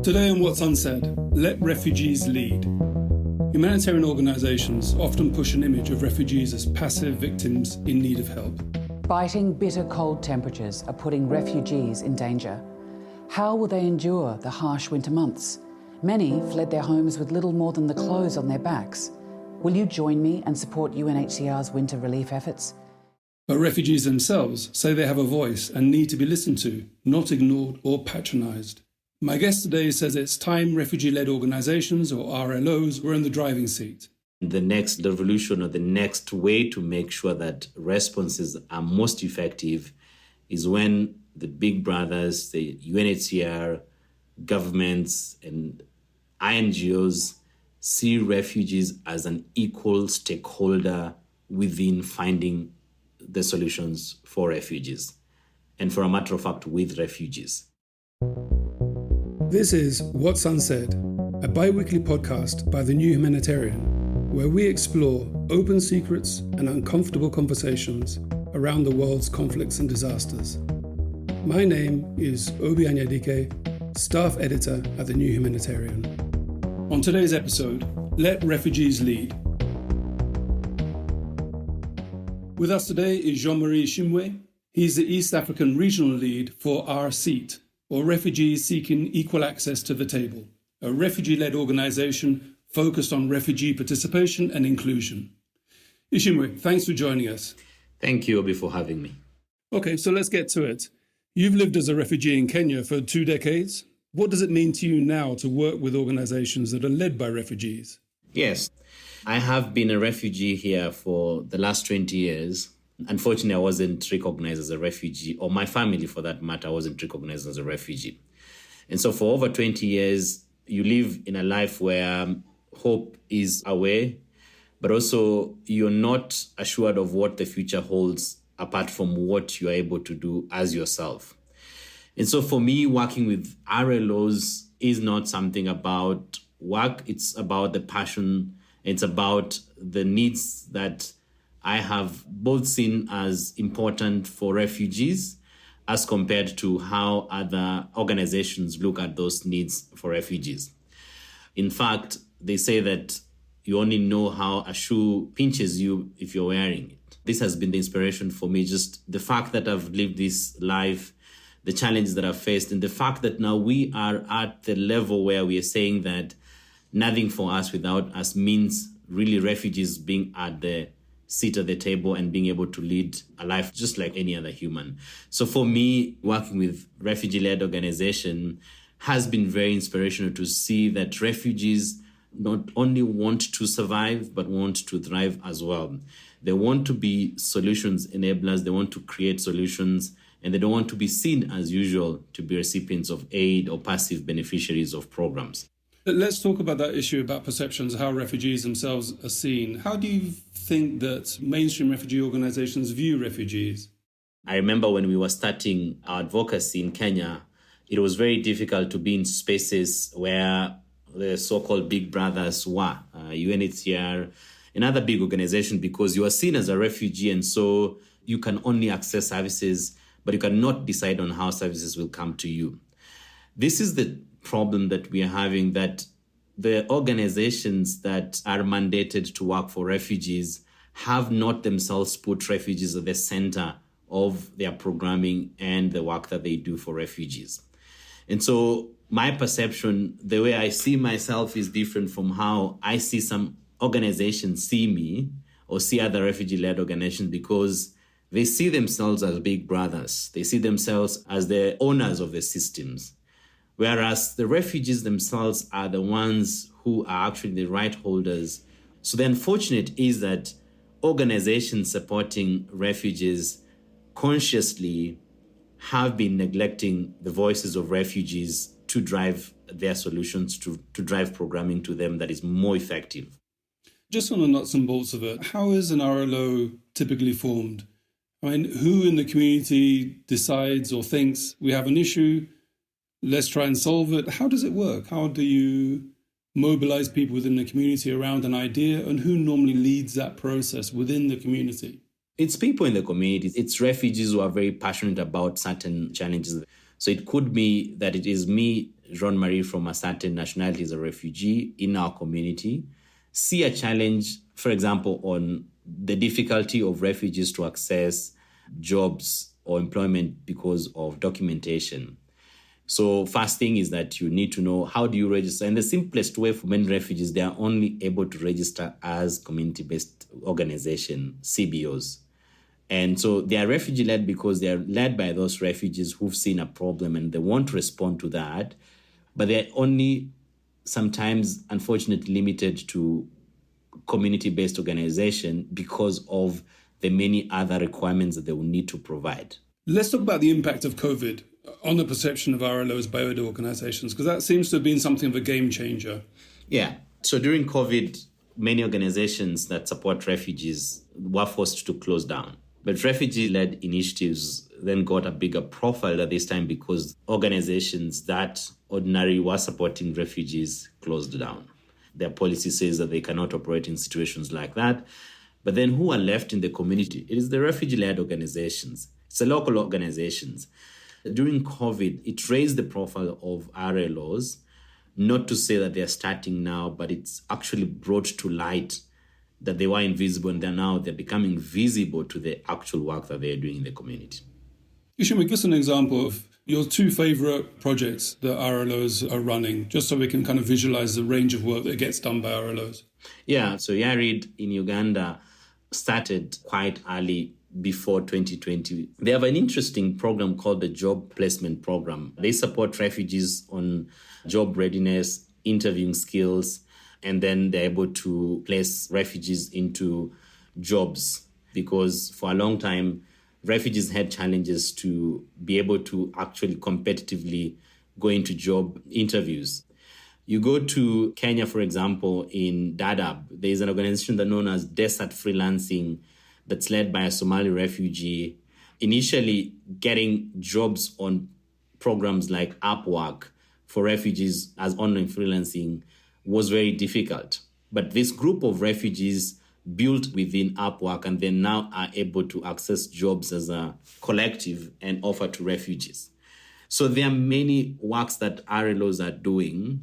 Today on What's Unsaid, let refugees lead. Humanitarian organisations often push an image of refugees as passive victims in need of help. Biting bitter cold temperatures are putting refugees in danger. How will they endure the harsh winter months? Many fled their homes with little more than the clothes on their backs. Will you join me and support UNHCR's winter relief efforts? But refugees themselves say they have a voice and need to be listened to, not ignored or patronised. My guest today says it's time refugee-led organisations, or RLOs, were in the driving seat. The next revolution, or the next way to make sure that responses are most effective, is when the big brothers, the UNHCR, governments and NGOs see refugees as an equal stakeholder within finding the solutions for refugees, and for a matter of fact, with refugees. This is What's Unsaid, a bi-weekly podcast by the New Humanitarian, where we explore open secrets and uncomfortable conversations around the world's conflicts and disasters. My name is Obi Anyadike, staff editor at the New Humanitarian. On today's episode, Let Refugees Lead. With us today is Jean Marie Ishimwe. He's the East African regional lead for Unsaid, or Refugees Seeking Equal Access to the Table, a refugee-led organisation focused on refugee participation and inclusion. Ishimwe, thanks for joining us. Thank you, Obi, for having me. Okay, so let's get to it. You've lived as a refugee in Kenya for 2 decades. What does it mean to you now to work with organisations that are led by refugees? Yes, I have been a refugee here for the last 20 years. Unfortunately, I wasn't recognized as a refugee, or my family, for that matter, wasn't recognized as a refugee. And so for over 20 years, you live in a life where hope is away, but also you're not assured of what the future holds apart from what you're able to do as yourself. And so for me, working with RLOs is not something about work. It's about the passion. It's about the needs that I have both seen as important for refugees as compared to how other organizations look at those needs for refugees. In fact, they say that you only know how a shoe pinches you if you're wearing it. This has been the inspiration for me, just the fact that I've lived this life, the challenges that I've faced, and the fact that now we are at the level where we are saying that nothing for us without us means really refugees being at the seat at the table and being able to lead a life just like any other human. So for me, working with refugee-led organization has been very inspirational to see that refugees not only want to survive, but want to thrive as well. They want to be solutions enablers, they want to create solutions, and they don't want to be seen as usual to be recipients of aid or passive beneficiaries of programs. Let's talk about that issue about perceptions, how refugees themselves are seen. How do you think that mainstream refugee organizations view refugees? I remember when we were starting our advocacy in Kenya, it was very difficult to be in spaces where the so-called big brothers were, UNHCR and other big organizations, because you are seen as a refugee and so you can only access services, but you cannot decide on how services will come to you. This is the problem that we are having, that the organizations that are mandated to work for refugees have not themselves put refugees at the center of their programming and the work that they do for refugees. And so my perception, the way I see myself, is different from how I see some organizations see me or see other refugee-led organizations, because they see themselves as big brothers. They see themselves as the owners of the systems. Whereas the refugees themselves are the ones who are actually the right holders. So the unfortunate is that organizations supporting refugees consciously have been neglecting the voices of refugees to drive their solutions, to drive programming to them that is more effective. Just on the nuts and bolts of it, how is an RLO typically formed? I mean, who in the community decides or thinks we have an issue, let's try and solve it? How does it work? How do you mobilize people within the community around an idea, and who normally leads that process within the community? It's people in the community. It's refugees who are very passionate about certain challenges. So it could be that it is me Jean Marie from a certain nationality is a refugee in our community, see a challenge, for example, on the difficulty of refugees to access jobs or employment because of documentation. So first thing is that you need to know, how do you register? And the simplest way for many refugees, they are only able to register as community-based organization, CBOs. And so they are refugee-led because they are led by those refugees who've seen a problem and they want to respond to that. But they're only sometimes, unfortunately, limited to community-based organization because of the many other requirements that they will need to provide. Let's talk about the impact of COVID on the perception of RLOs by other organizations, because that seems to have been something of a game changer. Yeah. So during COVID, many organizations that support refugees were forced to close down. But refugee-led initiatives then got a bigger profile at this time because organizations that ordinarily were supporting refugees closed down. Their policy says that they cannot operate in situations like that. But then who are left in the community? It is the refugee-led organizations. It's the local organizations. During COVID, it raised the profile of RLOs, not to say that they're starting now, but it's actually brought to light that they were invisible and they're becoming visible to the actual work that they're doing in the community. Ishimwe, give us an example of your two favorite projects that RLOs are running, just so we can kind of visualize the range of work that gets done by RLOs. Yeah, so Yarid in Uganda started quite early before 2020. They have an interesting program called the Job Placement Program. They support refugees on job readiness, interviewing skills, and then they're able to place refugees into jobs because for a long time, refugees had challenges to be able to actually competitively go into job interviews. You go to Kenya, for example, in Dadaab, there's an organization that's known as Desert Freelancing that's led by a Somali refugee, initially getting jobs on programs like Upwork for refugees as online freelancing was very difficult. But this group of refugees built within Upwork and they now are able to access jobs as a collective and offer to refugees. So there are many works that RLOs are doing.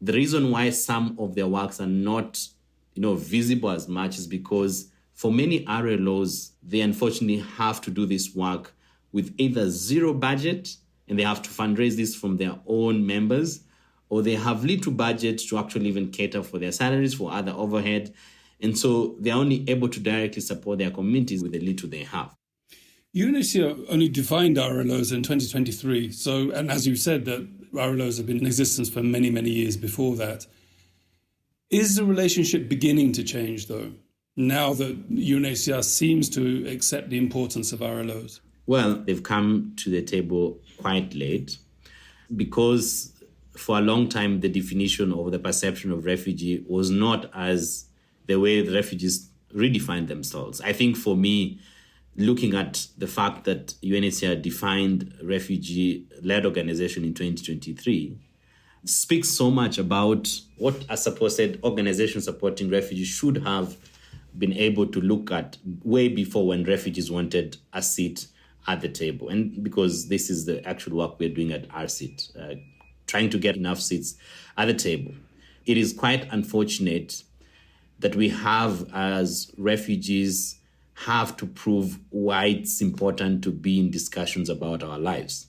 The reason why some of their works are not, visible as much is because for many RLOs, they unfortunately have to do this work with either zero budget and they have to fundraise this from their own members, or they have little budget to actually even cater for their salaries, for other overhead. And so they're only able to directly support their communities with the little they have. UNHCR only defined RLOs in 2023. So, and as you said, that RLOs have been in existence for many, many years before that. Is the relationship beginning to change, though, now that UNHCR seems to accept the importance of RLOs? Well, they've come to the table quite late because for a long time, the definition of the perception of refugee was not as the way the refugees redefine themselves. I think for me, looking at the fact that UNHCR defined refugee-led organization in 2023 speaks so much about what a supposed organization supporting refugees should have been able to look at way before when refugees wanted a seat at the table. And because this is the actual work we're doing at RSEAT, trying to get enough seats at the table. It is quite unfortunate that we have, as refugees, have to prove why it's important to be in discussions about our lives.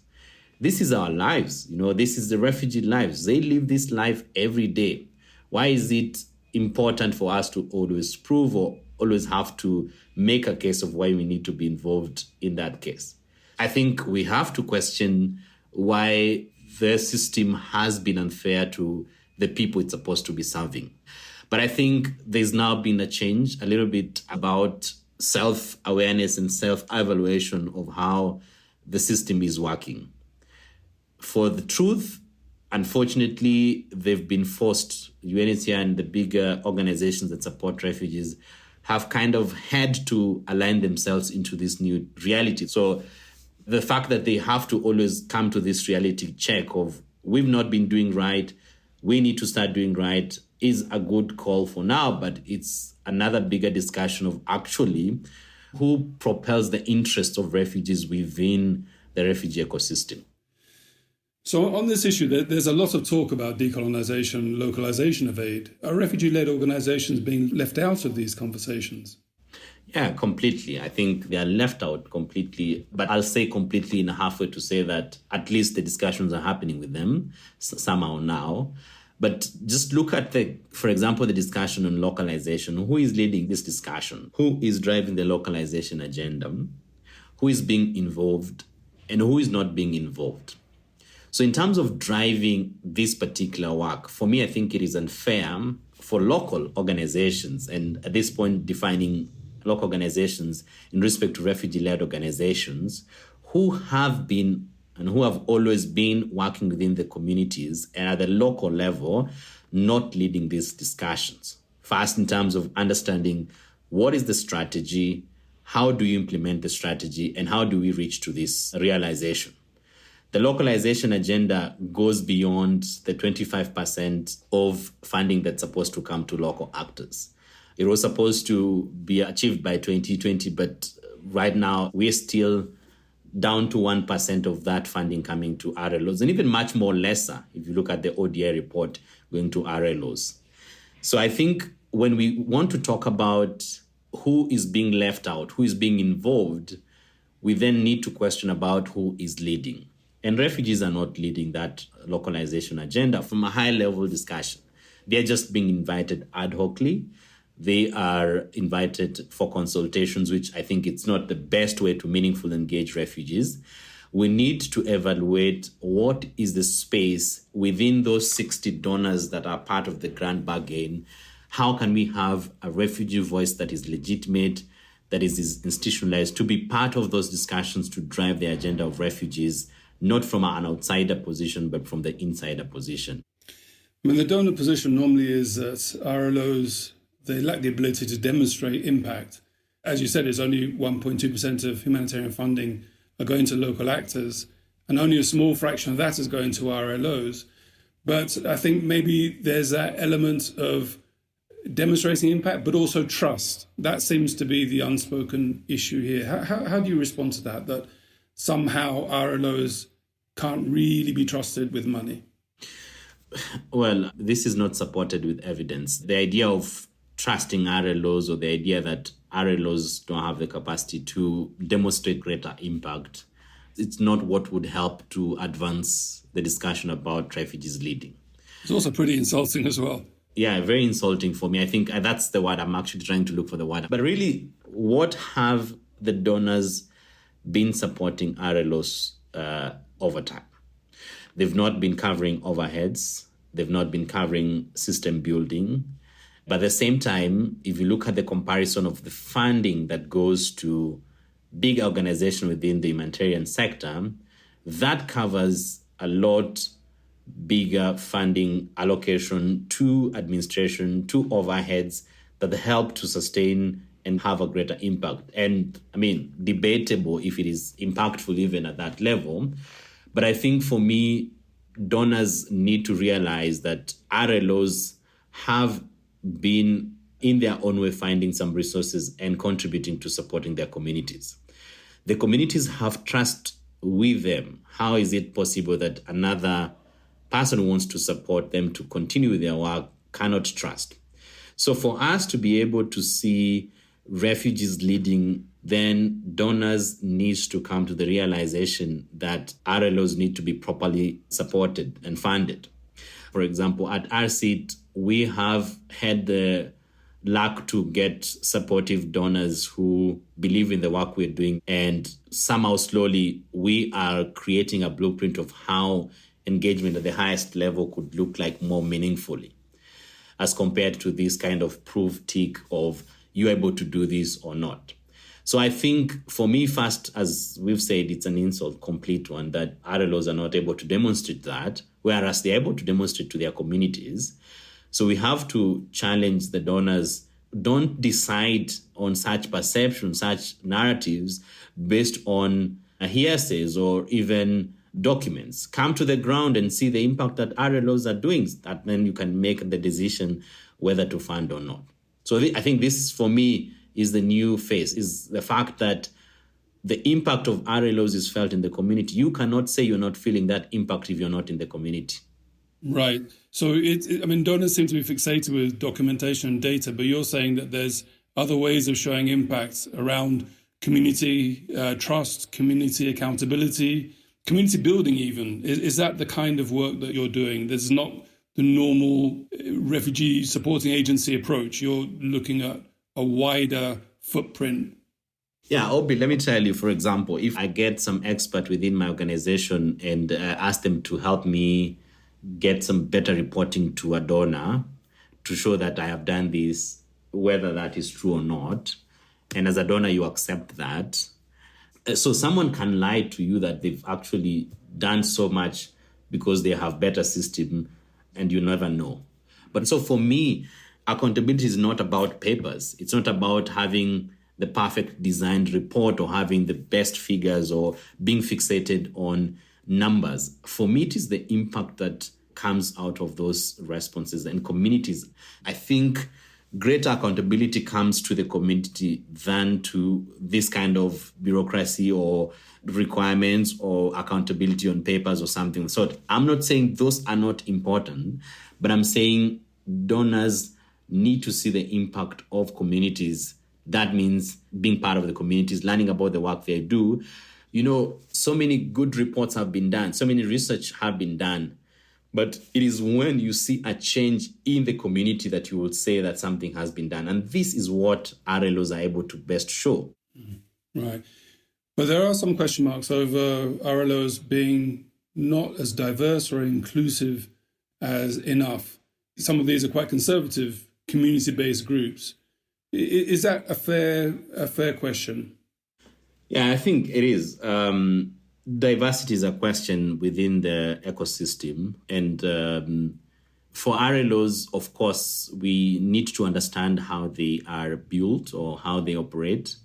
This is our lives, this is the refugee lives. They live this life every day. Why is it important for us to always prove or always have to make a case of why we need to be involved in that case? I think we have to question why the system has been unfair to the people it's supposed to be serving. But I think there's now been a change a little bit about self-awareness and self-evaluation of how the system is working. For the truth, unfortunately, they've been forced, UNHCR and the bigger organizations that support refugees have kind of had to align themselves into this new reality. So the fact that they have to always come to this reality check of we've not been doing right, we need to start doing right is a good call for now, but it's another bigger discussion of actually who propels the interest of refugees within the refugee ecosystem. So on this issue, there's a lot of talk about decolonization, localization of aid. Are refugee-led organizations being left out of these conversations? Yeah, completely. I think they are left out completely, but I'll say completely in halfway to say that at least the discussions are happening with them somehow now. But just look at for example, the discussion on localization. Who is leading this discussion? Who is driving the localization agenda? Who is being involved and who is not being involved? So in terms of driving this particular work, for me, I think it is unfair for local organizations, and at this point defining local organizations in respect to refugee-led organizations, who have been and who have always been working within the communities and at the local level, not leading these discussions. First, in terms of understanding what is the strategy, how do you implement the strategy, and how do we reach to this realization? The localization agenda goes beyond the 25% of funding that's supposed to come to local actors. It was supposed to be achieved by 2020, but right now we're still down to 1% of that funding coming to RLOs, and even much more lesser if you look at the ODA report going to RLOs. So I think when we want to talk about who is being left out, who is being involved, we then need to question about who is leading. And refugees are not leading that localization agenda from a high-level discussion. They're just being invited ad hocly. They are invited for consultations, which I think it's not the best way to meaningfully engage refugees. We need to evaluate what is the space within those 60 donors that are part of the grand bargain. How can we have a refugee voice that is legitimate, that is institutionalized, to be part of those discussions to drive the agenda of refugees, not from an outsider position, but from the insider position? I mean, the donor position normally is that RLOs, they lack the ability to demonstrate impact. As you said, it's only 1.2% of humanitarian funding are going to local actors, and only a small fraction of that is going to RLOs. But I think maybe there's that element of demonstrating impact, but also trust. That seems to be the unspoken issue here. How do you respond to that somehow RLOs can't really be trusted with money? Well, this is not supported with evidence. The idea of trusting RLOs, or the idea that RLOs don't have the capacity to demonstrate greater impact, it's not what would help to advance the discussion about refugees leading. It's also pretty insulting as well. Yeah, very insulting for me. I think that's the word. I'm actually trying to look for the word. But really, what have the donors been supporting RLOs over time? They've not been covering overheads. They've not been covering system building. But at the same time, if you look at the comparison of the funding that goes to big organizations within the humanitarian sector, that covers a lot bigger funding allocation to administration, to overheads that help to sustain and have a greater impact. And I mean, debatable if it is impactful even at that level. But I think for me, donors need to realize that RLOs have been in their own way finding some resources and contributing to supporting their communities. The communities have trust with them. How is it possible that another person who wants to support them to continue with their work cannot trust? So for us to be able to see refugees leading, then donors need to come to the realization that RLOs need to be properly supported and funded. For example, at Unsaid, we have had the luck to get supportive donors who believe in the work we're doing, and somehow slowly we are creating a blueprint of how engagement at the highest level could look like more meaningfully, as compared to this kind of proof tick of you're able to do this or not. So I think for me, first, as we've said, it's an insult, complete one, that RLOs are not able to demonstrate that, whereas they're able to demonstrate to their communities. So we have to challenge the donors. Don't decide on such perception, such narratives based on hearsays or even documents. Come to the ground and see the impact that RLOs are doing. That then you can make the decision whether to fund or not. So I think this, for me, is the new face, is the fact that the impact of RLOs is felt in the community. You cannot say you're not feeling that impact if you're not in the community. Right. So, donors seem to be fixated with documentation and data, but you're saying that there's other ways of showing impact around community trust, community accountability, community building even. Is that the kind of work that you're doing? There's not the normal refugee supporting agency approach. You're looking at a wider footprint. Yeah, Obi, let me tell you, for example, if I get some expert within my organization and ask them to help me get some better reporting to a donor to show that I have done this, whether that is true or not, and as a donor, you accept that. So someone can lie to you that they've actually done so much because they have better system, and you never know. But so for me, accountability is not about papers. It's not about having the perfect designed report or having the best figures or being fixated on numbers. For me, it is the impact that comes out of those responses and communities. I think greater accountability comes to the community than to this kind of bureaucracy or requirements or accountability on papers or something. So I'm not saying those are not important, but I'm saying donors need to see the impact of communities. That means being part of the communities, learning about the work they do. So many good reports have been done, so many research have been done. But it is when you see a change in the community that you will say that something has been done. And this is what RLOs are able to best show. Right. But there are some question marks over RLOs being not as diverse or inclusive as enough. Some of these are quite conservative, community-based groups. Is that a fair question? Yeah, I think it is. Diversity is a question within the ecosystem. And for RLOs, of course, we need to understand how they are built or how they operate.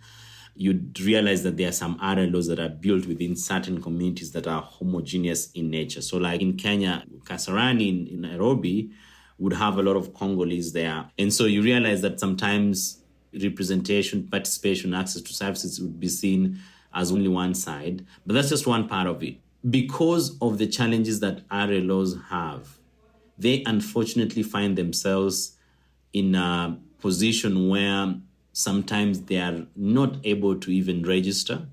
You'd realize that there are some RLOs that are built within certain communities that are homogeneous in nature. So like in Kenya, Kasarani in Nairobi would have a lot of Congolese there. And so you realize that sometimes representation, participation, access to services would be seen as only one side, but that's just one part of it. Because of the challenges that RLOs have, they unfortunately find themselves in a position where sometimes they are not able to even register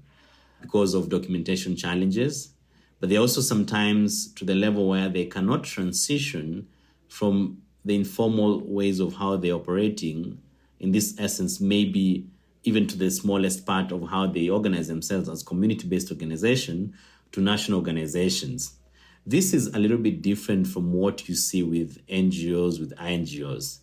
because of documentation challenges, but they're also sometimes to the level where they cannot transition from the informal ways of how they're operating, in this essence, maybe even to the smallest part of how they organize themselves as community-based organization to national organizations. This is a little bit different from what you see with NGOs, with INGOs.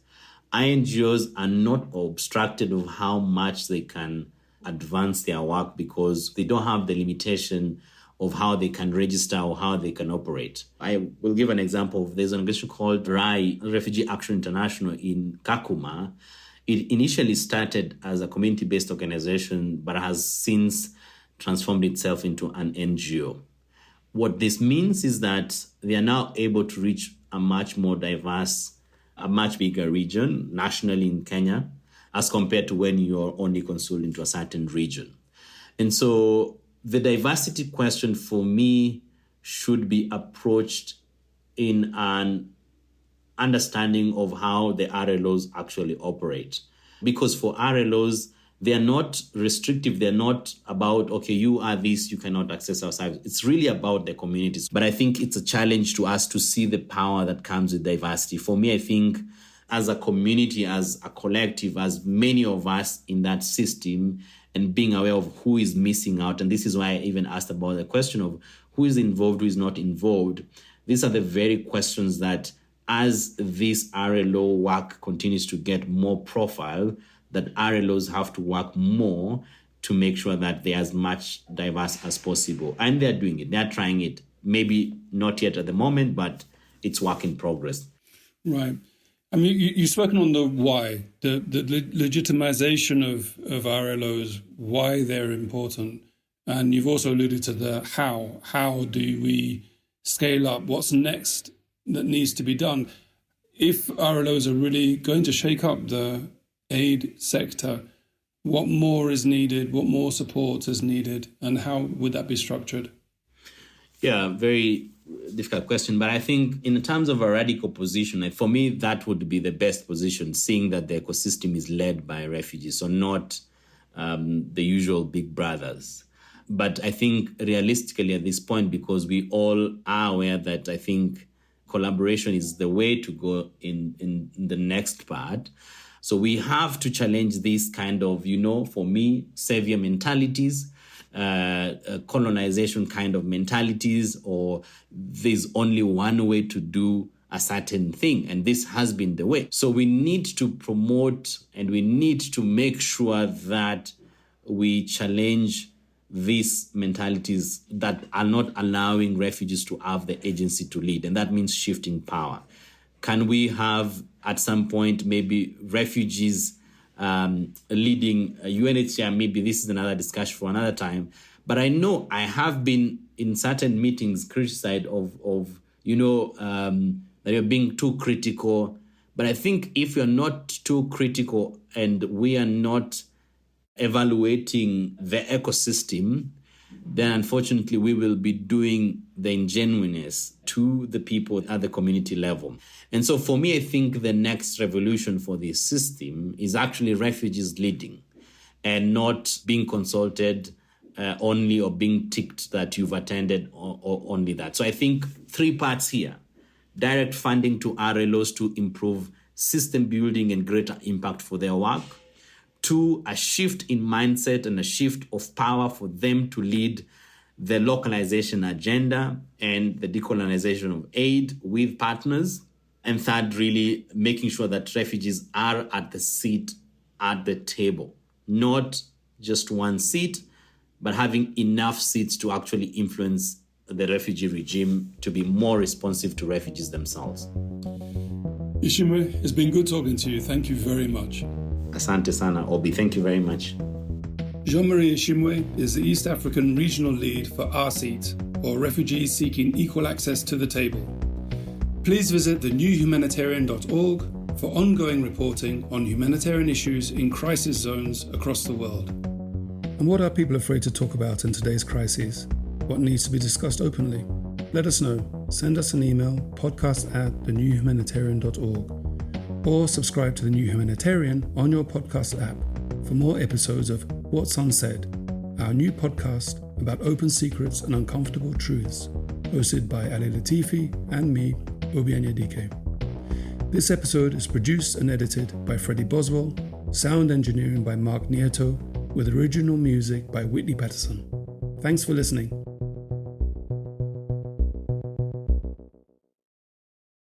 INGOs are not obstructed of how much they can advance their work because they don't have the limitation of how they can register or how they can operate. I will give an example. There's an organization called RAI, Refugee Action International in Kakuma. It initially started as a community-based organization, but has since transformed itself into an NGO. What this means is that they are now able to reach a much more diverse, a much bigger region nationally in Kenya, as compared to when you're only consumed into a certain region. And so the diversity question for me should be approached in an understanding of how the RLOs actually operate. Because for RLOs, they are not restrictive. They're not about, okay, you are this, you cannot access our service. It's really about the communities. But I think it's a challenge to us to see the power that comes with diversity. For me, I think as a community, as a collective, as many of us in that system, and being aware of who is missing out. And this is why I even asked about the question of who is involved, who is not involved. These are the very questions that as this RLO work continues to get more profile, that RLOs have to work more to make sure that they're as much diverse as possible. And they're doing it. They're trying it. Maybe not yet at the moment, but it's work in progress. Right. I mean, you've spoken on the why, the legitimization of RLOs, why they're important. And you've also alluded to the how. How do we scale up? What's next that needs to be done? If RLOs are really going to shake up the aid sector, What more is needed? What more support is needed? And how would that be structured? Yeah, very difficult question. But I think in terms of a radical position, for me, that would be the best position, seeing that the ecosystem is led by refugees, so not the usual big brothers. But I think realistically at this point, because we all are aware that I think collaboration is the way to go in the next part. So we have to challenge these kind of, for me, savior mentalities, colonization kind of mentalities, or there's only one way to do a certain thing. And this has been the way. So we need to promote and we need to make sure that we challenge these mentalities that are not allowing refugees to have the agency to lead. And that means shifting power. Can we have, at some point, maybe refugees leading UNHCR? Maybe this is another discussion for another time. But I know I have been in certain meetings criticized of that you're being too critical. But I think if you're not too critical and we are not evaluating the ecosystem, then unfortunately we will be doing the ingenuineness to the people at the community level. And so for me, I think the next revolution for this system is actually refugees leading and not being consulted only or being ticked that you've attended or only that. So I think 3 parts here: direct funding to RLOs to improve system building and greater impact for their work. 2, a shift in mindset and a shift of power for them to lead the localization agenda and the decolonization of aid with partners. And 3rd, really making sure that refugees are at the seat at the table, not just one seat, but having enough seats to actually influence the refugee regime to be more responsive to refugees themselves. Ishimwe, it's been good talking to you. Thank you very much. Asante sana, Obi. Thank you very much. Jean Marie Ishimwe is the East African Regional Lead for RSEAT, or Refugees Seeking Equal Access to the Table. Please visit thenewhumanitarian.org for ongoing reporting on humanitarian issues in crisis zones across the world. And what are people afraid to talk about in today's crises? What needs to be discussed openly? Let us know. Send us an email, podcast@thenewhumanitarian.org, or subscribe to The New Humanitarian on your podcast app for more episodes of What's Unsaid, our new podcast about open secrets and uncomfortable truths, hosted by Ali Latifi and me, Obi Anyadike. This episode is produced and edited by Freddie Boswell, sound engineering by Mark Nieto, with original music by Whitney Patterson. Thanks for listening.